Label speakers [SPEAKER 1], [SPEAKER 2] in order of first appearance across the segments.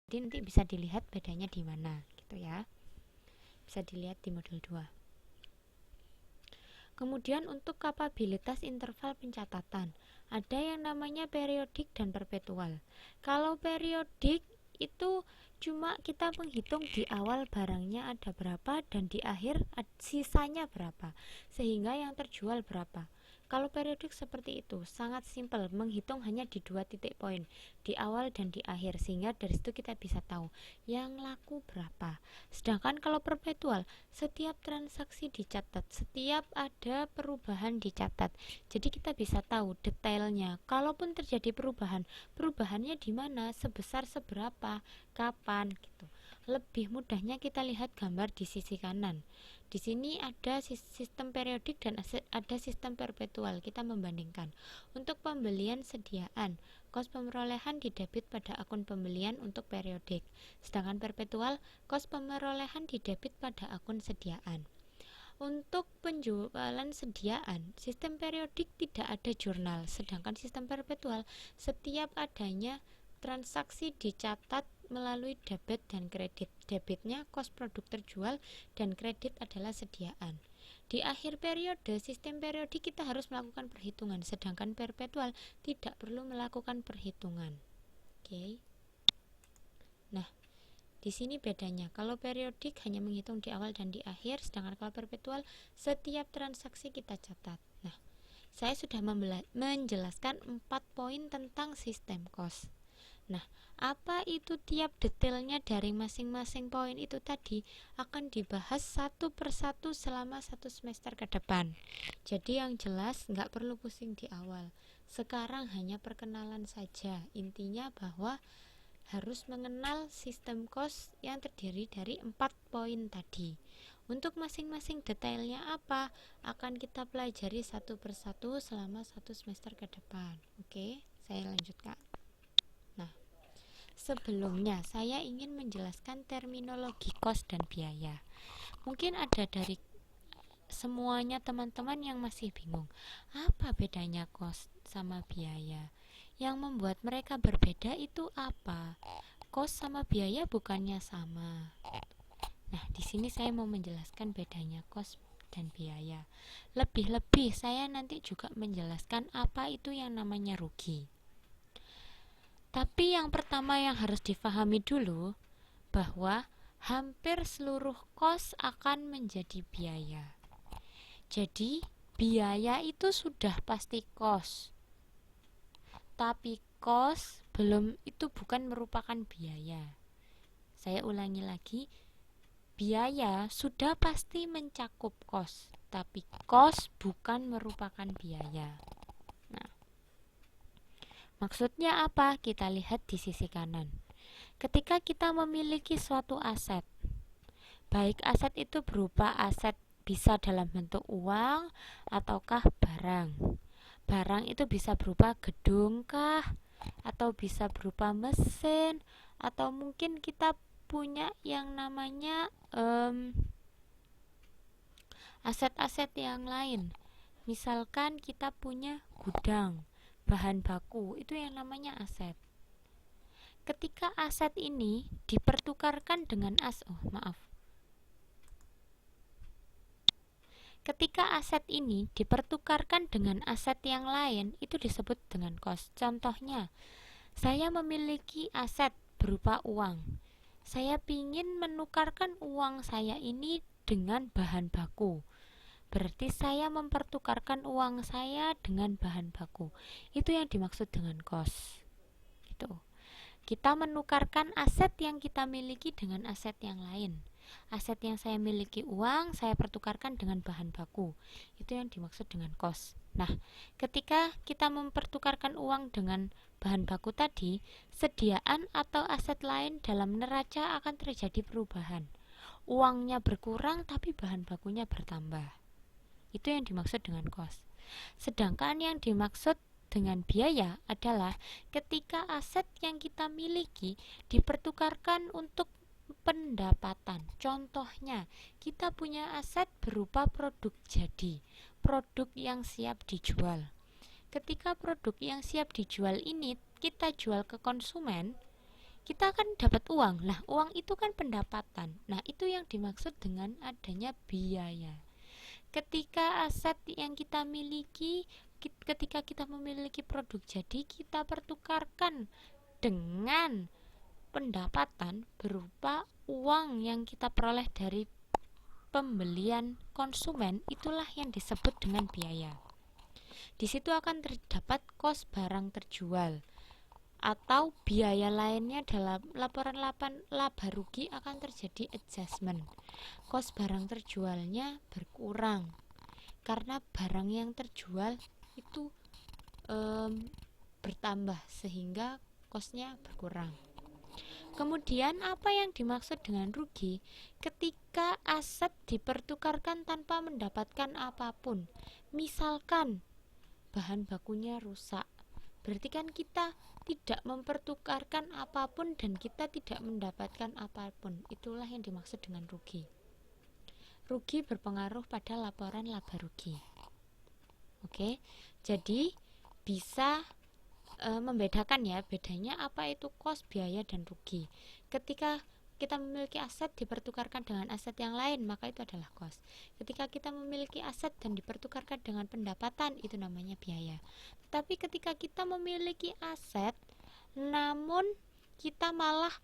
[SPEAKER 1] Jadi nanti bisa dilihat bedanya di mana gitu ya. Bisa dilihat di modul 2. Kemudian untuk kapabilitas interval pencatatan, ada yang namanya periodik dan perpetual. Kalau periodik itu cuma kita menghitung di awal barangnya ada berapa dan di akhir sisanya berapa, sehingga yang terjual berapa. Kalau periodik seperti itu sangat simpel, menghitung hanya di 2 titik poin, di awal dan di akhir, sehingga dari situ kita bisa tahu yang laku berapa. Sedangkan kalau perpetual, setiap transaksi dicatat, setiap ada perubahan dicatat. Jadi kita bisa tahu detailnya. Kalaupun terjadi perubahan, perubahannya di mana, sebesar seberapa, kapan gitu. Lebih mudahnya kita lihat gambar di sisi kanan. Di sini ada sistem periodik dan ada sistem perpetual. Kita membandingkan. Untuk pembelian sediaan, kos pemerolehan didebit pada akun pembelian untuk periodik. Sedangkan perpetual, kos pemerolehan didebit pada akun sediaan. Untuk penjualan sediaan, sistem periodik tidak ada jurnal, sedangkan sistem perpetual setiap adanya transaksi dicatat melalui debit dan kredit. Debitnya kos produk terjual dan kredit adalah sediaan. Di akhir periode sistem periodik kita harus melakukan perhitungan, sedangkan perpetual tidak perlu melakukan perhitungan. Oke. Nah, di sini bedanya. Kalau periodik hanya menghitung di awal dan di akhir, sedangkan kalau perpetual setiap transaksi kita catat. Nah, saya sudah menjelaskan 4 poin tentang sistem kos. Nah, apa itu tiap detailnya dari masing-masing poin itu tadi akan dibahas satu persatu selama 1 semester ke depan. Jadi yang jelas nggak perlu pusing di awal. Sekarang hanya perkenalan saja. Intinya bahwa harus mengenal sistem kos yang terdiri dari 4 poin tadi. Untuk masing-masing detailnya apa akan kita pelajari satu persatu selama 1 semester ke depan. Oke, saya lanjutkan. Nah, sebelumnya saya ingin menjelaskan terminologi kos dan biaya. Mungkin ada dari semuanya teman-teman yang masih bingung, apa bedanya kos sama biaya? Yang membuat mereka berbeda itu apa? Kos sama biaya bukannya sama. Nah, di sini saya mau menjelaskan bedanya kos dan biaya. Lebih-lebih saya nanti juga menjelaskan apa itu yang namanya rugi. Tapi yang pertama yang harus difahami dulu bahwa hampir seluruh kos akan menjadi biaya. Jadi, biaya itu sudah pasti kos. Tapi kos itu bukan merupakan biaya. Saya ulangi lagi, biaya sudah pasti mencakup kos, tapi kos bukan merupakan biaya. Nah, maksudnya apa? Kita lihat di sisi kanan. Ketika kita memiliki suatu aset, baik aset itu berupa aset bisa dalam bentuk uang ataukah barang. Barang itu bisa berupa gedung kah, atau bisa berupa mesin, atau mungkin kita punya yang namanya aset-aset yang lain. Misalkan kita punya gudang, bahan baku, itu yang namanya aset. Ketika aset ini dipertukarkan dengan Ketika aset ini dipertukarkan dengan aset yang lain, itu disebut dengan kos. Contohnya, saya memiliki aset berupa uang. Saya ingin menukarkan uang saya ini dengan bahan baku. Berarti saya mempertukarkan uang saya dengan bahan baku. Itu yang dimaksud dengan kos. Gitu. Kita menukarkan aset yang kita miliki dengan aset yang lain. Aset yang saya miliki uang, saya pertukarkan dengan bahan baku. Itu yang dimaksud dengan kos. Nah, ketika kita mempertukarkan uang dengan bahan baku tadi, sediaan atau aset lain dalam neraca akan terjadi perubahan. Uangnya berkurang tapi bahan bakunya bertambah. Itu yang dimaksud dengan kos. Sedangkan yang dimaksud dengan biaya adalah ketika aset yang kita miliki dipertukarkan untuk pendapatan. Contohnya, kita punya aset berupa produk jadi, produk yang siap dijual. Ketika produk yang siap dijual ini kita jual ke konsumen, kita akan dapat uang. Nah, uang itu kan pendapatan. Nah, itu yang dimaksud dengan adanya biaya. Ketika aset yang kita miliki, ketika kita memiliki produk jadi, kita pertukarkan dengan pendapatan berupa uang yang kita peroleh dari pembelian konsumen, itulah yang disebut dengan biaya. Di situ akan terdapat kos barang terjual atau biaya lainnya. Dalam laporan laba rugi akan terjadi adjustment. Kos barang terjualnya berkurang karena barang yang terjual itu bertambah sehingga kosnya berkurang. Kemudian apa yang dimaksud dengan rugi? Ketika aset dipertukarkan tanpa mendapatkan apapun. Misalkan bahan bakunya rusak, berarti kan kita tidak mempertukarkan apapun dan kita tidak mendapatkan apapun. Itulah yang dimaksud dengan rugi. Rugi berpengaruh pada laporan laba rugi. Oke, jadi bisa membedakan ya, bedanya apa itu kos, biaya, dan rugi. Ketika kita memiliki aset dipertukarkan dengan aset yang lain, maka itu adalah kos. Ketika kita memiliki aset dan dipertukarkan dengan pendapatan, itu namanya biaya. Tapi ketika kita memiliki aset namun kita malah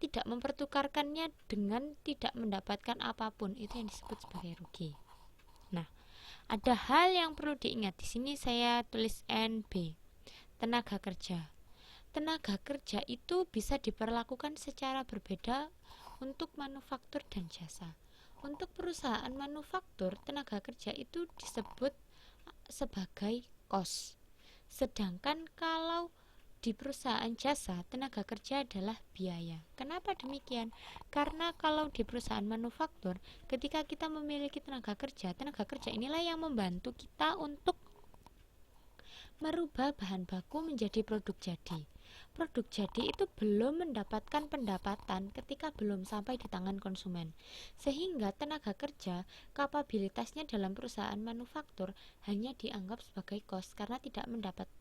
[SPEAKER 1] tidak mempertukarkannya dengan tidak mendapatkan apapun, itu yang disebut sebagai rugi. Nah, ada hal yang perlu diingat. Di sini saya tulis NB, tenaga kerja. Tenaga kerja itu bisa diperlakukan secara berbeda untuk manufaktur dan jasa. Untuk perusahaan manufaktur, tenaga kerja itu disebut sebagai kos. Sedangkan kalau di perusahaan jasa, tenaga kerja adalah biaya. Kenapa demikian? Karena kalau di perusahaan manufaktur, ketika kita memiliki tenaga kerja inilah yang membantu kita untuk merubah bahan baku menjadi produk jadi. Produk jadi itu belum mendapatkan pendapatan ketika belum sampai di tangan konsumen. Sehingga tenaga kerja kapabilitasnya dalam perusahaan manufaktur hanya dianggap sebagai kos karena tidak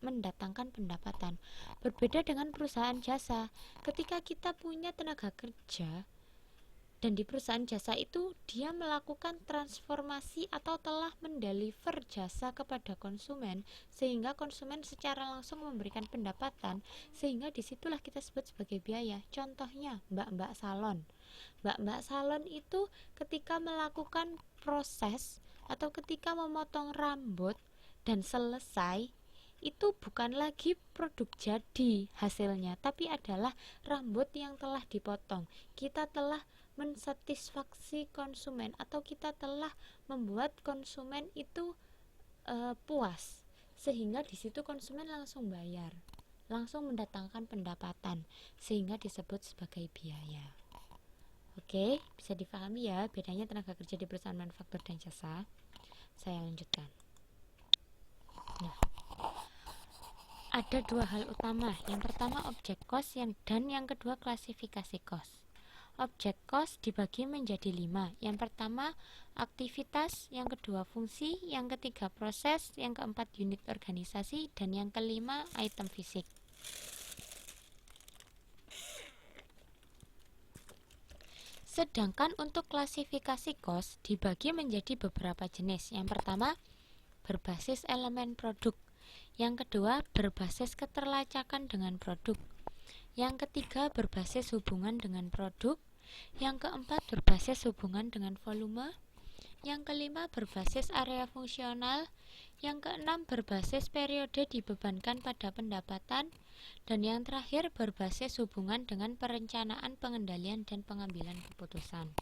[SPEAKER 1] mendatangkan pendapatan. Berbeda dengan perusahaan jasa. Ketika kita punya tenaga kerja dan di perusahaan jasa itu dia melakukan transformasi atau telah mendeliver jasa kepada konsumen sehingga konsumen secara langsung memberikan pendapatan, sehingga disitulah kita sebut sebagai biaya. Contohnya mbak-mbak salon. Mbak-mbak salon itu ketika melakukan proses atau ketika memotong rambut dan selesai, itu bukan lagi produk jadi hasilnya, tapi adalah rambut yang telah dipotong. Kita telah mensatisfaksi konsumen atau kita telah membuat konsumen itu puas, sehingga di situ konsumen langsung bayar, langsung mendatangkan pendapatan, sehingga disebut sebagai biaya. Oke, bisa dipahami ya bedanya tenaga kerja di perusahaan manufaktur dan jasa. Saya lanjutkan. Nah, ada dua hal utama. Yang pertama objek cost dan yang kedua klasifikasi cost. Objek cost dibagi menjadi 5. Yang pertama aktivitas, yang kedua fungsi, yang ketiga proses, yang keempat unit organisasi, dan yang kelima item fisik. Sedangkan untuk klasifikasi cost dibagi menjadi beberapa jenis. Yang pertama berbasis elemen produk, yang kedua berbasis keterlacakan dengan produk, yang ketiga berbasis hubungan dengan produk, yang keempat berbasis hubungan dengan volume, yang kelima berbasis area fungsional, yang keenam berbasis periode dibebankan pada pendapatan, dan yang terakhir berbasis hubungan dengan perencanaan, pengendalian, dan pengambilan keputusan.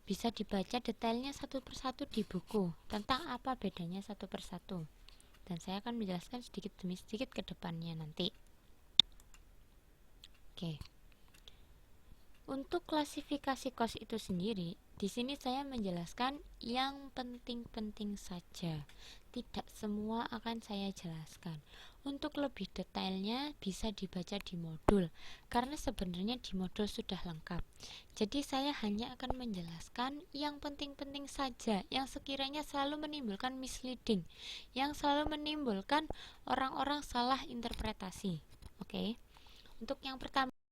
[SPEAKER 1] Bisa dibaca detailnya satu persatu di buku tentang apa bedanya satu persatu, dan saya akan menjelaskan sedikit demi sedikit ke depannya nanti. Oke. Untuk klasifikasi cost itu sendiri, di sini saya menjelaskan yang penting-penting saja. Tidak semua akan saya jelaskan. Untuk lebih detailnya bisa dibaca di modul, karena sebenarnya di modul sudah lengkap. Jadi saya hanya akan menjelaskan yang penting-penting saja, yang sekiranya selalu menimbulkan misleading, yang selalu menimbulkan orang-orang salah interpretasi. Oke. Untuk yang pertama